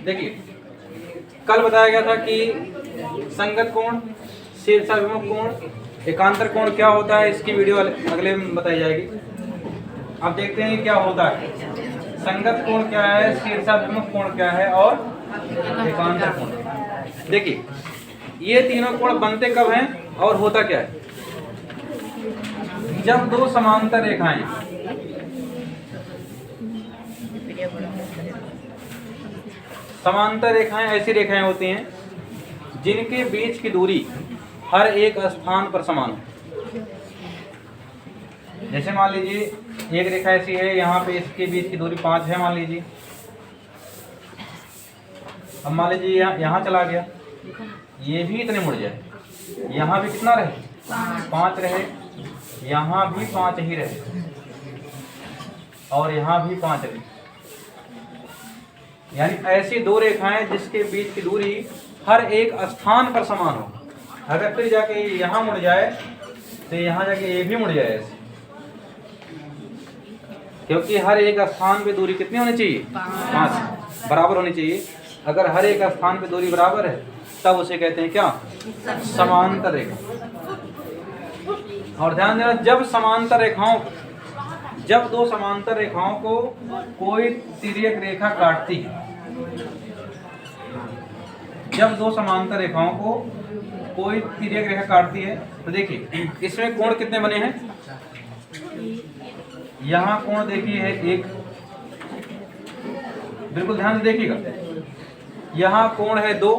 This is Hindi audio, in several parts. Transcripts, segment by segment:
देखिए कल बताया गया था कि संगत कोण, शीर्षाभिमुख कोण, एकांतर कोण क्या होता है, इसकी वीडियो अगले में बताई जाएगी। अब देखते हैं क्या होता है, संगत कोण क्या है, शीर्षाभिमुख कोण क्या है और एकांतर कोण। देखिए ये तीनों कोण बनते कब हैं और होता क्या है, जब दो समांतर रेखाएं ऐसी रेखाएं होती हैं जिनके बीच की दूरी हर एक स्थान पर समान हो। जैसे मान लीजिए एक रेखा ऐसी है, यहाँ पे इसके बीच की दूरी 5 है मान लीजिए। अब मान लीजिए यहाँ चला गया, ये भी इतने मुड़ जाए, यहाँ भी कितना रहे 5 रहे, यहाँ भी 5 ही रहे और यहाँ भी 5 रहे। यानी ऐसी दो रेखाएं जिसके बीच की दूरी हर एक स्थान पर समान हो। अगर फिर जाके यहाँ मुड़ जाए तो यहाँ जाके ये भी मुड़ जाए ऐसे, क्योंकि हर एक स्थान पे दूरी कितनी होनी चाहिए 5 बराबर होनी चाहिए। अगर हर एक स्थान पे दूरी बराबर है तब उसे कहते हैं क्या, समांतर रेखा। और ध्यान देना, जब दो समांतर रेखाओं को कोई तिर्यक रेखा काटती है, जब दो समांतर रेखाओं को कोई तिर्यक रेखा काटती है तो देखिए इसमें कोण कितने बने हैं। यहाँ कोण देखिए है 1, बिल्कुल ध्यान से देखिएगा। यहाँ कोण है 2,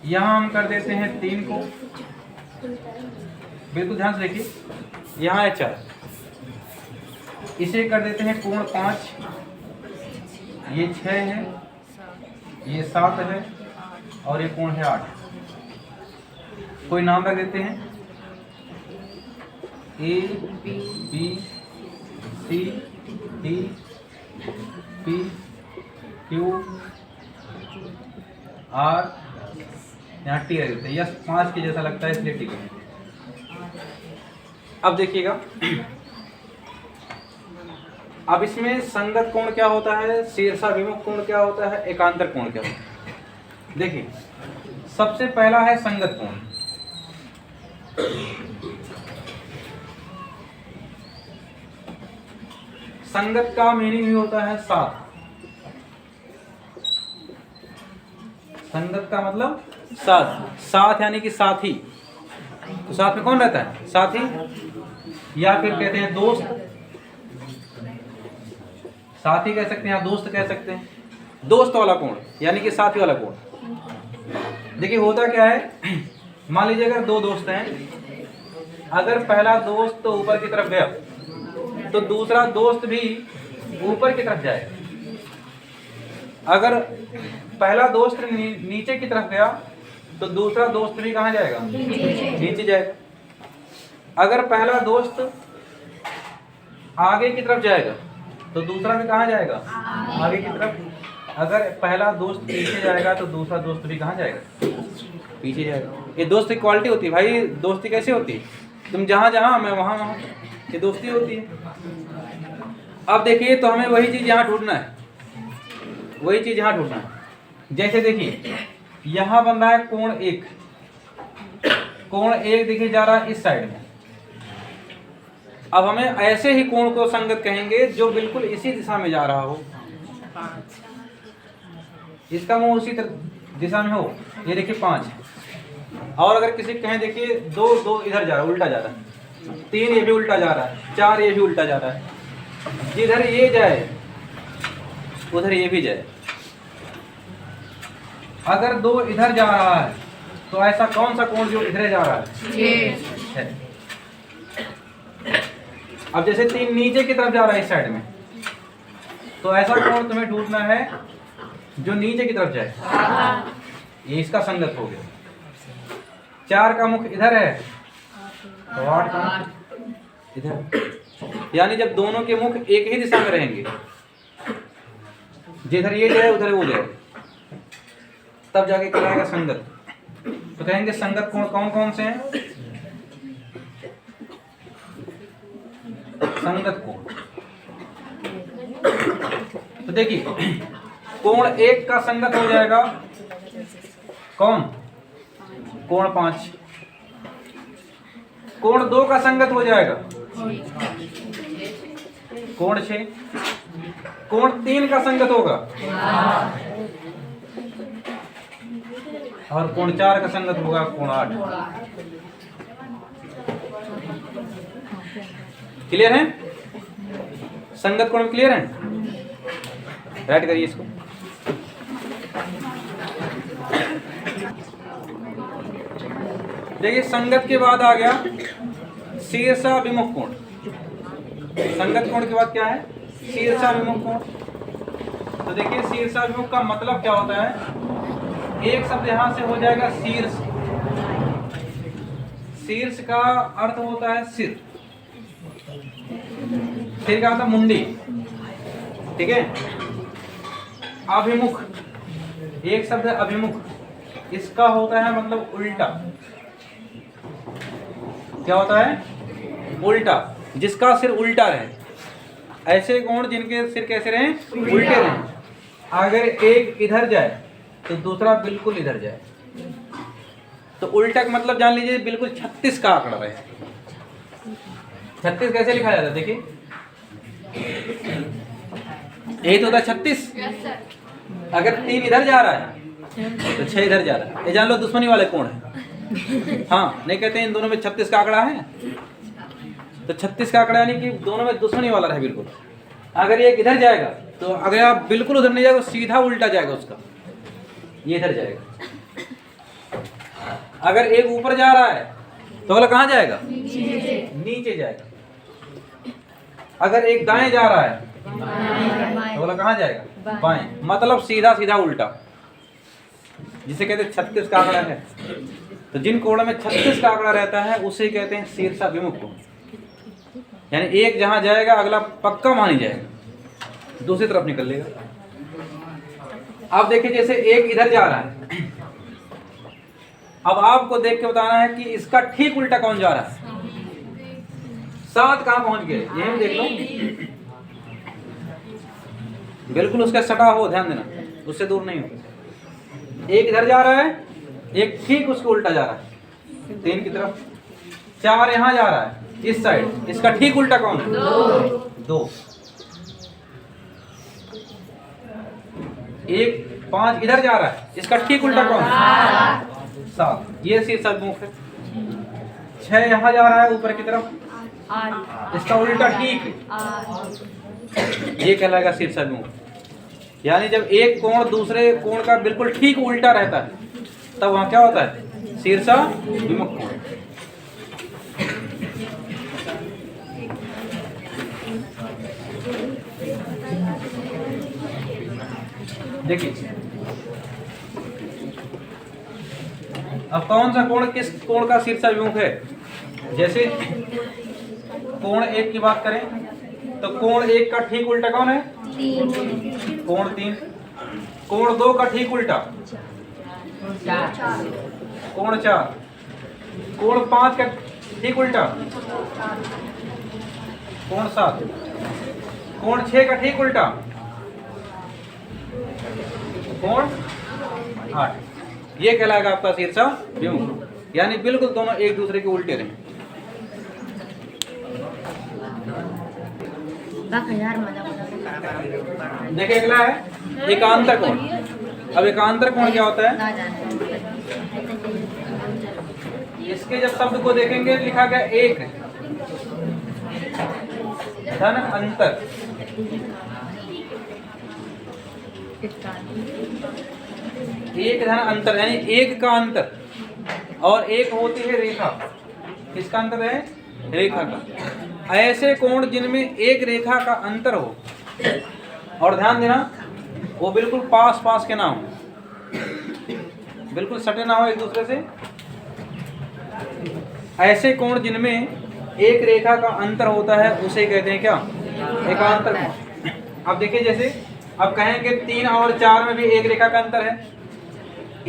यहाँ हम कर देते हैं 3 को, बिल्कुल ध्यान से देखिए। यहाँ है 4, इसे कर देते हैं कोण 5, ये 6 है, ये 7 है और ये कोण है 8। कोई नाम रख देते हैं A B C D P Q R, यहाँ T रख देते हैं। यह 5 के जैसा लगता है इसलिए T है। अब देखिएगा, अब इसमें संगत कोण क्या होता है, शीर्षाभिमुख कोण क्या होता है, एकांतर कोण क्या होता है। देखिए सबसे पहला है संगत कोण। संगत का मीनिंग ही होता है साथ। संगत का मतलब साथ यानी कि साथी। तो साथ में कौन रहता है, साथी, या फिर कहते हैं दोस्त। साथी कह सकते हैं या दोस्त कह सकते हैं। दोस्त वाला कोण यानी कि साथी वाला कोण। देखिए होता क्या है, मान लीजिए अगर दो दोस्त हैं, अगर पहला दोस्त तो ऊपर की तरफ गया तो दूसरा दोस्त भी ऊपर की तरफ जाएगा। अगर पहला दोस्त नीचे की तरफ गया तो दूसरा दोस्त भी कहाँ जाएगा, नीचे जाएगा। अगर पहला दोस्त आगे की तरफ जाएगा तो दूसरा भी कहाँ जाएगा, आगे की तरफ। अगर पहला दोस्त पीछे जाएगा तो दूसरा दोस्त भी कहाँ जाएगा, पीछे जाएगा। ये दोस्त की क्वालिटी होती है भाई। दोस्ती कैसे होती है, तुम जहाँ जहाँ मैं वहाँ वहाँ, ये दोस्ती होती है। अब देखिए तो हमें वही चीज़ यहाँ ढूंढना है, वही चीज़ यहाँ ढूंढना है। जैसे देखिए यहाँ बन रहा है कोण 1, कोण 1 देखिए जा रहा है इस साइड में। अब हमें ऐसे ही कोण को संगत कहेंगे जो बिल्कुल इसी दिशा में जा रहा हो, इसका मुंह उसी दिशा में हो। ये देखिए 5 है। और अगर किसी कहें देखिए 2 इधर जा रहा है, उल्टा जा रहा है, 3 ये भी उल्टा जा रहा है, 4 ये भी उल्टा जा रहा है। जिधर ये जाए उधर ये भी जाए। अगर 2 इधर जा रहा है तो ऐसा कौन सा कोण जो इधर जा रहा है। अब जैसे 3 नीचे की तरफ जा रहा है इस साइड में, तो ऐसा कोण तुम्हें ढूंढना है जो नीचे की तरफ जाए। ये इसका संगत हो गया। 4 का मुख इधर है तो 8 का मुख इधर। यानी जब दोनों के मुख एक ही दिशा में रहेंगे, जिधर ये जाए उधर वो जाए, तब जाके कहलाएगा संगत। तो कहेंगे संगत कोण कौन कौन से हैं। संगत कोण तो देखिए कोण 1 का संगत हो जाएगा कौन? कोण 5। कोण 2 का संगत हो जाएगा कोण 6। कोण 3 का संगत होगा और कोण 4 का संगत होगा कोण 8। क्लियर है? संगत कोण क्लियर है? राइट करिए इसको। देखिए संगत के बाद आ गया शीर्षाभिमुख कोण। संगत कोण के बाद क्या है? शीर्षाभिमुख कोण। तो देखिए शीर्षाभिमुख का मतलब क्या होता है? एक शब्द यहां से हो जाएगा शीर्ष। शीर्ष का अर्थ होता है सिर। सिर का मतलब मुंडी, ठीक है। अभिमुख, एक शब्द है अभिमुख, इसका होता है मतलब उल्टा। क्या होता है? उल्टा, जिसका सिर उल्टा रहे। ऐसे कोण जिनके सिर कैसे रहे? उल्टे रहे। अगर एक इधर जाए तो दूसरा बिल्कुल इधर जाए। तो उल्टा का मतलब जान लीजिए बिल्कुल 36 का आंकड़ा रहे। 36 कैसे लिखा जाता है? देखिए यही तो होता है 36। अगर 3 इधर जा रहा है तो 6 इधर जा रहा है, ये जान लो दुश्मनी वाले कोण है। हाँ, नहीं कहते इन दोनों में 36 का आंकड़ा है, तो 36 का आंकड़ा यानी कि दोनों में दुश्मनी वाला रहे बिल्कुल। अगर ये इधर जाएगा तो अगर आप बिल्कुल उधर नहीं जाएगा, सीधा उल्टा जाएगा उसका, ये इधर जाएगा। अगर एक ऊपर जा रहा है तो अगला कहाँ जाएगा? नीचे जाएगा। अगर एक दाएं जा रहा है तो अगला कहाँ जाएगा? बाएं। मतलब सीधा सीधा उल्टा, जिसे कहते हैं 36 का आंकड़ा है। तो जिन कोणों में 36 का आंकड़ा रहता है उसे कहते हैं शीर्षाभिमुख कोण। यानी एक जहां जाएगा अगला पक्का वहां नहीं जाएगा, दूसरी तरफ निकल लेगा। अब देखिए जैसे एक इधर जा रहा है, अब आपको देख के बताना है कि इसका ठीक उल्टा कौन जा रहा है। 7 कहां पहुंच गए ये देख लो, बिल्कुल उसका सटा हो, ध्यान देना, उससे दूर नहीं हो। एक इधर जा रहा है, एक ठीक उसको उल्टा जा रहा है 3 की तरफ। 4 यहां जा रहा है इस साइड, इसका ठीक उल्टा कौन है? 2। एक 5 इधर जा रहा है, इसका ठीक उल्टा कौन है? 7। ये शीर्षाभिमुख है। 6 यहां जा रहा है ऊपर की तरफ, इसका उल्टा ठीक है, ये कहलाएगा शीर्षाभिमुख। यानी जब एक कोण दूसरे कोण का बिल्कुल ठीक उल्टा रहता है तब वहां क्या होता है? शीर्षाभिमुख कोण। देखिए अब कौन सा कोण किस कोण का शीर्षाभिमुख है? जैसे कोण 1 की बात करें तो कोण 1 का ठीक उल्टा कौन है? कोण 3। कोण 2 का ठीक उल्टा कोण 4। कोण 5 का ठीक उल्टा कोण 7। कोण 6 का ठीक उल्टा कोण 8। ये कहलाएगा आपका शीर्षाभिमुख, यानी बिल्कुल दोनों एक दूसरे के उल्टे रहे। देखिए अगला है एकांतर कोण। अब एकांतर कोण क्या होता है? इसके जब शब्द को देखेंगे लिखा गया एक धन अंतर। एक धन अंतर यानी एक का अंतर, और एक होती है रेखा। किसका अंतर है? रेखा का। ऐसे कोण जिनमें एक रेखा का अंतर हो, और ध्यान देना वो बिल्कुल पास पास के ना हो, बिल्कुल सटे ना हो एक दूसरे से। ऐसे कोण जिनमें एक रेखा का अंतर होता है उसे कहते हैं क्या? एकांतर कोण। अब देखिए जैसे अब कहेंगे 3 और 4 में भी एक रेखा का अंतर है,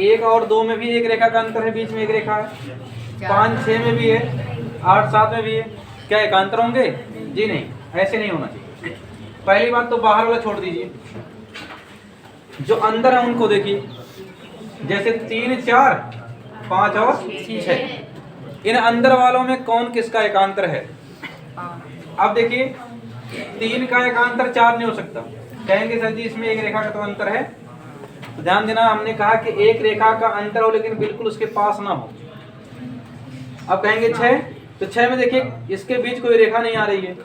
1 और 2 में भी एक रेखा का अंतर है, बीच में एक रेखा है, 5 6 में भी है, 8 7 में भी है। क्या एकांतर होंगे? जी नहीं, ऐसे नहीं होना चाहिए। पहली बात तो बाहर वाला छोड़ दीजिए, जो अंदर है उनको देखिए, जैसे 3, 4, 5 और 6। इन अंदर वालों में कौन किसका एकांतर है? अब देखिए 3 का एकांतर 4 नहीं हो सकता। कहेंगे सर जी इसमें एक रेखा का तो अंतर है, तो ध्यान देना हमने कहा कि एक रेखा का अंतर हो लेकिन बिल्कुल उसके पास ना हो। अब कहेंगे 6, तो 6 में देखिए इसके बीच कोई रेखा नहीं आ रही है।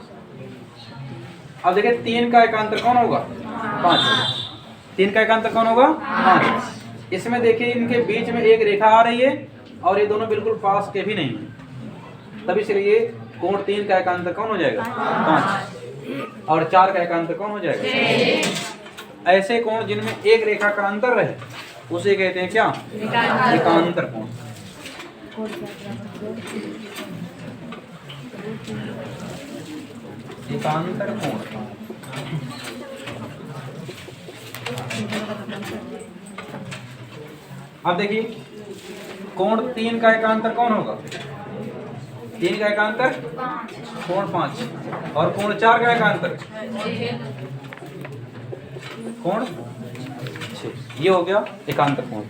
अब देखिए 3 का एकांतर कौन होगा? 5। 3 का एकांतर कौन होगा? 5। इसमें देखिए इनके बीच में एक रेखा आ रही है और ये दोनों बिल्कुल पास के भी नहीं है, तब इसलिए कोण 3 का एकांतर कौन हो जाएगा? 5। और 4 का एकांतर कौन हो जाएगा? 6। ऐसे कोण जिनमें एक रेखा का अंतर रहे उसे कहते हैं क्या? एकांतर कोण। एकांतर कोण। अब देखिए कोण 3 का एकांतर कौन होगा? 3 का एकांतर कोण 5 और कोण 4 का एकांतर कोण 6। ये हो गया एकांतर कोण।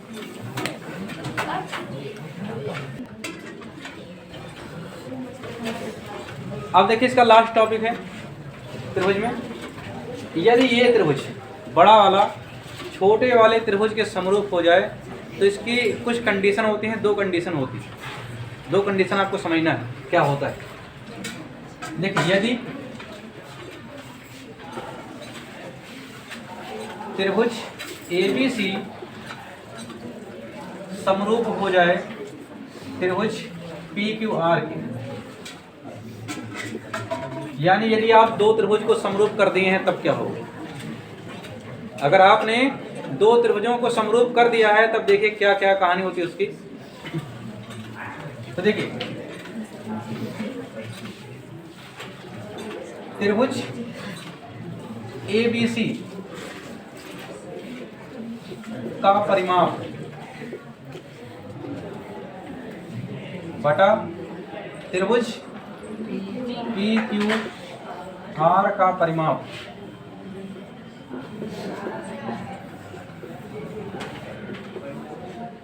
अब देखिए इसका लास्ट टॉपिक है त्रिभुज में। यदि ये त्रिभुज बड़ा वाला छोटे वाले त्रिभुज के समरूप हो जाए तो इसकी कुछ कंडीशन होती हैं, 2 कंडीशन होती है। 2 कंडीशन आपको समझना है क्या होता है। देखिए यदि त्रिभुज ABC समरूप हो जाए त्रिभुज PQR के, यानी यदि आप 2 त्रिभुज को समरूप कर दिए हैं तब क्या होगा? अगर आपने 2 त्रिभुजों को समरूप कर दिया है तब देखिए क्या क्या कहानी होती है उसकी। तो देखिए त्रिभुज ABC का परिमाप बटा त्रिभुज PQR का परिमाप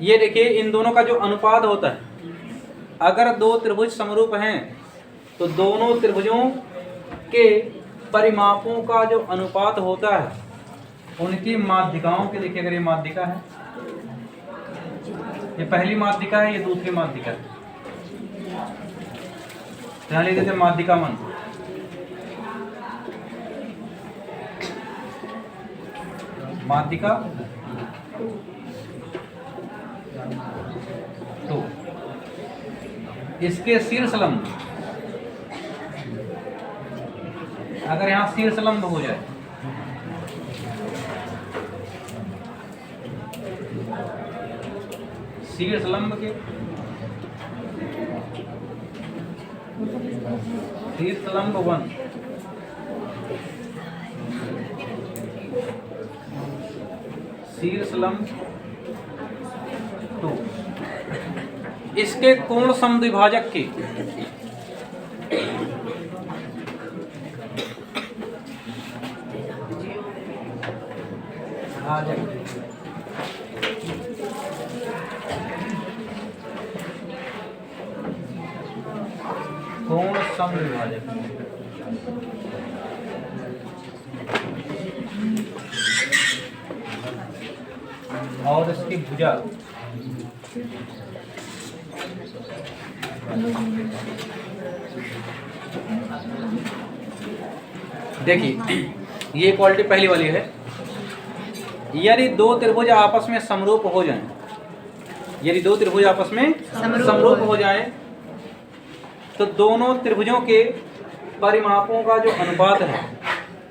ये देखिए इन दोनों का जो अनुपात होता है, अगर 2 त्रिभुज समरूप हैं तो दोनों त्रिभुजों के परिमापों का जो अनुपात होता है उनकी माध्यिकाओं के, देखिए अगर ये माध्यिका है, ये पहली माध्यिका है, ये दूसरी माध्यिका है, ध्यान ले देते माध्यिका मन। माध्यिका 2, इसके शीर्ष लंब अगर यहाँ शीर्ष लंब हो जाए शीर्ष लंब के शीर्ष लंब 1 शीर्ष लंब 2 इसके कोण समद्विभाजक के कोण समद्विभाजक और इसकी भुजा देखिए ये क्वालिटी पहली वाली है। यदि 2 त्रिभुज आपस में समरूप हो जाएं, यदि 2 त्रिभुज आपस में समरूप हो जाएं तो दोनों त्रिभुजों के परिमापों का जो अनुपात है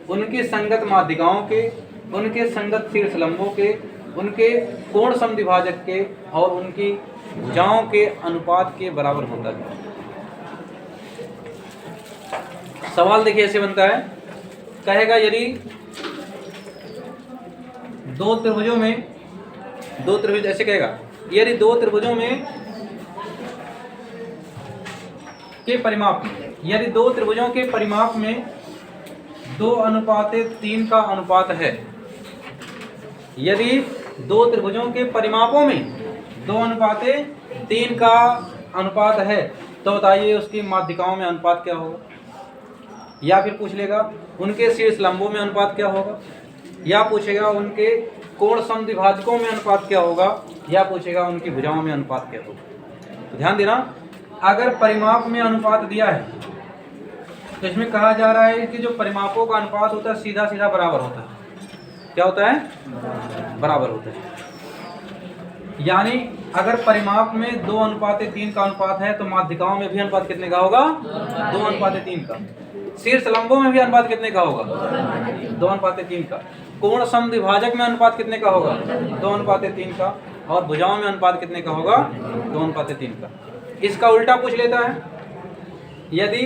उनकी संगत माध्यिकाओं के, उनके संगत शीर्ष लंबों के, उनके कोण समद्विभाजक के और उनकी भुजाओं के अनुपात के बराबर होता है। सवाल देखिए ऐसे बनता है, कहेगा यदि 2 त्रिभुजों में 2 त्रिभुज ऐसे कहेगा, यदि 2 त्रिभुजों में के परिमाप, यदि 2 त्रिभुजों के परिमाप में 2:3 का अनुपात है, यदि दो त्रिभुजों के परिमापों में 2:3 का अनुपात है तो बताइए उसकी माध्यिकाओं में अनुपात क्या होगा। या फिर पूछ लेगा उनके शीर्ष लंबों में अनुपात क्या होगा, या पूछेगा उनके कोण समद्विभाजकों में अनुपात क्या होगा, या पूछेगा उनकी भुजाओं में अनुपात क्या होगा। तो ध्यान देना, अगर परिमाप में अनुपात दिया है तो इसमें कहा जा रहा है कि जो परिमापों का अनुपात होता है सीधा सीधा बराबर होता है। क्या होता है? बराबर होता है। यानी अगर परिमाप में 2:3 का अनुपात है तो माध्यिकाओं में भी अनुपात कितने का होगा? 2:3 का। शीर्ष लंबों में भी अनुपात कितने का होगा? 2:3 का। कोण समद्विभाजक में अनुपात कितने का होगा? 2:3 का। और भुजाओं में अनुपात कितने का होगा? 2:3 का। इसका उल्टा पूछ लेता है, यदि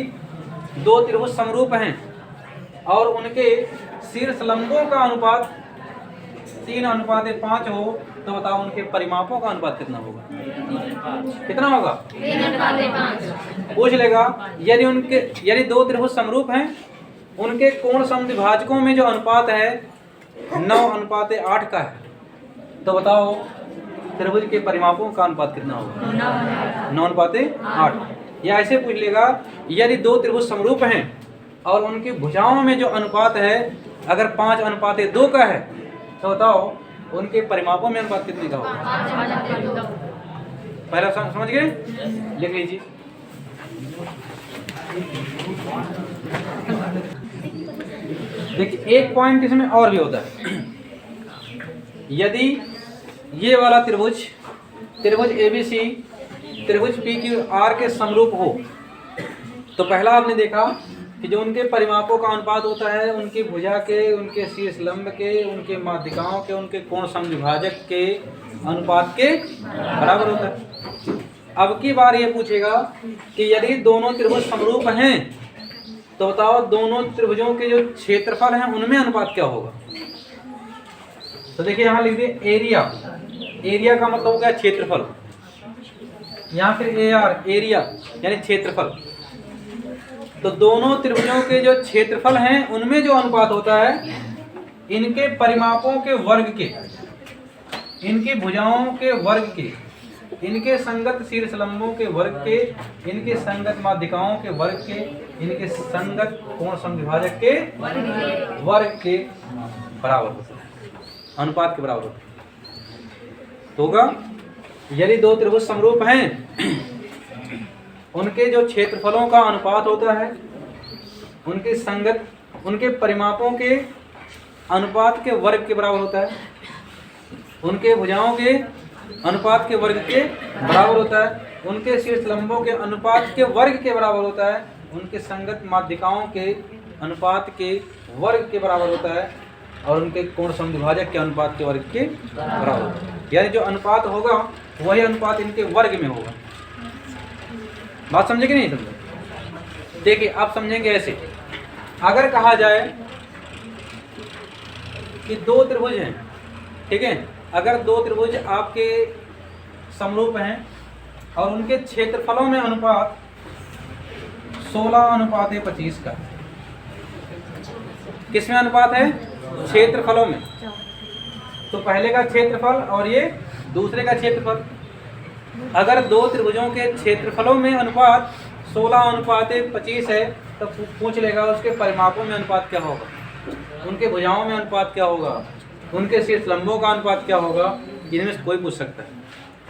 दो त्रिभुज समरूप हैं और उनके शीर्ष लंबों का अनुपात 3:5 हो तो बताओ उनके परिमापों का अनुपात कितना होगा? कितना होगा? 3:5। पूछ लेगा यदि दो त्रिभुज समरूप हैं, उनके कोण समद्विभाजकों में जो अनुपात है 9:8 का है, तो बताओ त्रिभुज के परिमापों का अनुपात कितना होगा? 9:8। या ऐसे पूछ लेगा, यदि दो त्रिभुज समरूप हैं और उनकी भुजाओं में जो अनुपात है अगर 5:2 का है तो बताओ उनके परिमापों में अनुपात कितने का होगा? पहला समझ गए? लिख लीजिए। देखिए एक पॉइंट इसमें और भी होता है, यदि ये वाला त्रिभुज ABC त्रिभुज PQR के समरूप हो तो पहला आपने देखा कि जो उनके परिमापों का अनुपात होता है उनकी भुजा के, उनके शीर्ष लंब के, उनके माध्यिकाओं के, उनके कोण समद्विभाजक के अनुपात के बराबर होता है। अब की बार ये पूछेगा कि यदि दोनों त्रिभुज समरूप हैं तो बताओ दोनों त्रिभुजों के जो क्षेत्रफल हैं उनमें अनुपात क्या होगा। तो देखिए यहाँ लिख दिए एरिया का मतलब हो गया क्षेत्रफल, यहाँ फिर AR एरिया यानी क्षेत्रफल। तो दोनों त्रिभुजों के जो क्षेत्रफल हैं उनमें जो अनुपात होता है इनके परिमापों के वर्ग के, इनकी भुजाओं के वर्ग के, इनके संगत शीर्ष लंबों के वर्ग के, इनके संगत माध्यिकाओं के वर्ग के, इनके संगत कोण समद्विभाजक के वर्ग के बराबर होता है, अनुपात के बराबर होता है। तो होगा यदि दो त्रिभुज समरूप हैं उनके जो क्षेत्रफलों का अनुपात होता है उनके संगत, उनके परिमापों के अनुपात के वर्ग के बराबर होता है, उनके भुजाओं के अनुपात के वर्ग के बराबर होता है, उनके शीर्ष लंबों के अनुपात के वर्ग के बराबर होता है, उनके संगत माध्यिकाओं के अनुपात के वर्ग के बराबर होता है, और उनके कोण समद्विभाजक के अनुपात के वर्ग के बराबर होता है। यानी जो अनुपात होगा वही अनुपात इनके वर्ग में होगा। बात समझे कि नहीं समझे? देखिए आप समझेंगे ऐसे, अगर कहा जाए कि दो त्रिभुज हैं, ठीक है, अगर दो त्रिभुज आपके समरूप हैं और उनके क्षेत्रफलों में अनुपात 16:25 का, किसमें अनुपात है? क्षेत्रफलों में। तो पहले का क्षेत्रफल और ये दूसरे का क्षेत्रफल, अगर दो त्रिभुजों के क्षेत्रफलों में अनुपात 16:25 है तो पूछ लेगा उसके परिमापों में अनुपात क्या होगा, उनके भुजाओं में अनुपात क्या होगा, उनके शीर्ष लंबों का अनुपात क्या होगा। इनमें से कोई पूछ सकता है।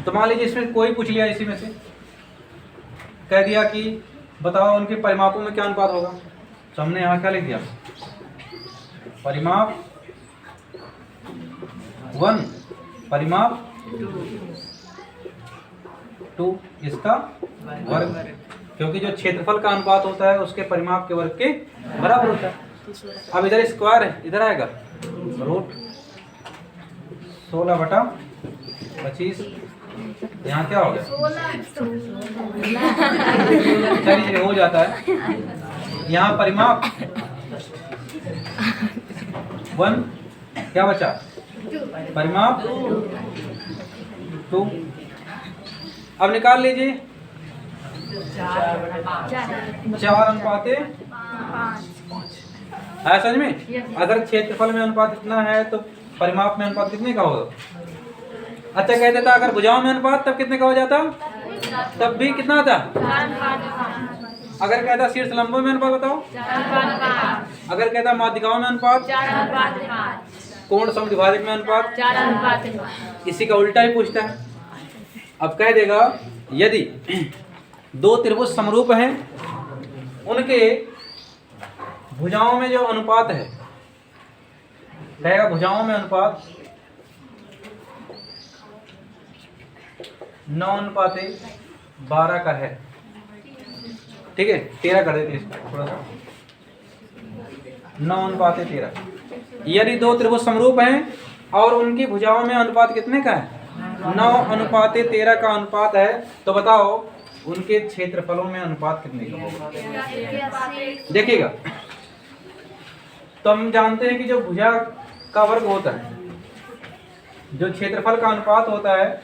तो मान लीजिए इसमें कोई पूछ लिया, इसी में से कह दिया कि बताओ उनके परिमापों में क्या अनुपात होगा। तो हमने यहाँ क्या लिख दिया, परिमाप 1 परिमाप 2 इसका वर्ग, क्योंकि जो क्षेत्रफल का अनुपात होता है उसके परिमाप के वर्ग के बराबर होता है। अब इधर स्क्वायर है, इधर आएगा रूट 16/25। यहाँ क्या हो गया, चलिए हो जाता है। यहाँ परिमाप 1 क्या बचा, परिमाप 2। अब निकाल लीजिए 4:5। है समझ में? अगर क्षेत्रफल में अनुपात इतना है तो परिमाप में अनुपात कितने का होगा? अच्छा कह देता अगर भुजाओं में अनुपात तब कितने का हो जाता? तब भी कितना आता? अगर कहता शीर्ष लंबों में अनुपात बताओ? अगर कहता माध्यिकाओं में अनुपात? कोण समद्विभाजक में अनुपात? इसी का उल्टा ही पूछता है। अब कह देगा यदि दो त्रिभुज समरूप हैं उनके भुजाओं में जो अनुपात है, कहेगा भुजाओं में अनुपात 9:12 का है। ठीक है 13 कर देते इसको थोड़ा सा, 9:13। यदि दो त्रिभुज समरूप हैं और उनकी भुजाओं में अनुपात कितने का है? 9:13 का अनुपात है, तो बताओ उनके क्षेत्रफलों में अनुपात कितने का होगा? देखिएगा तो हम जानते हैं कि जो भुजा का वर्ग होता है, जो क्षेत्रफल का अनुपात होता है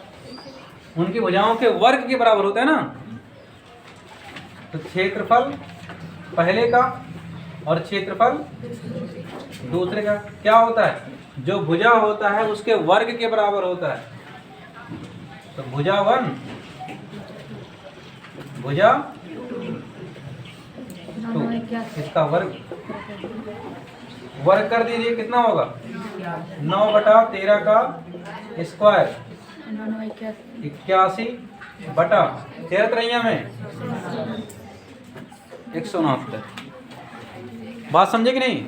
उनकी भुजाओं के वर्ग के बराबर होता है ना। तो क्षेत्रफल पहले का और क्षेत्रफल दूसरे का क्या होता है? जो भुजा होता है उसके वर्ग के बराबर होता है। तो भुजा 1 भुजा 2 इसका वर्ग कर दीजिए, कितना होगा? 9/13 का स्क्वायर 81/13 में 169। बात समझे कि नहीं?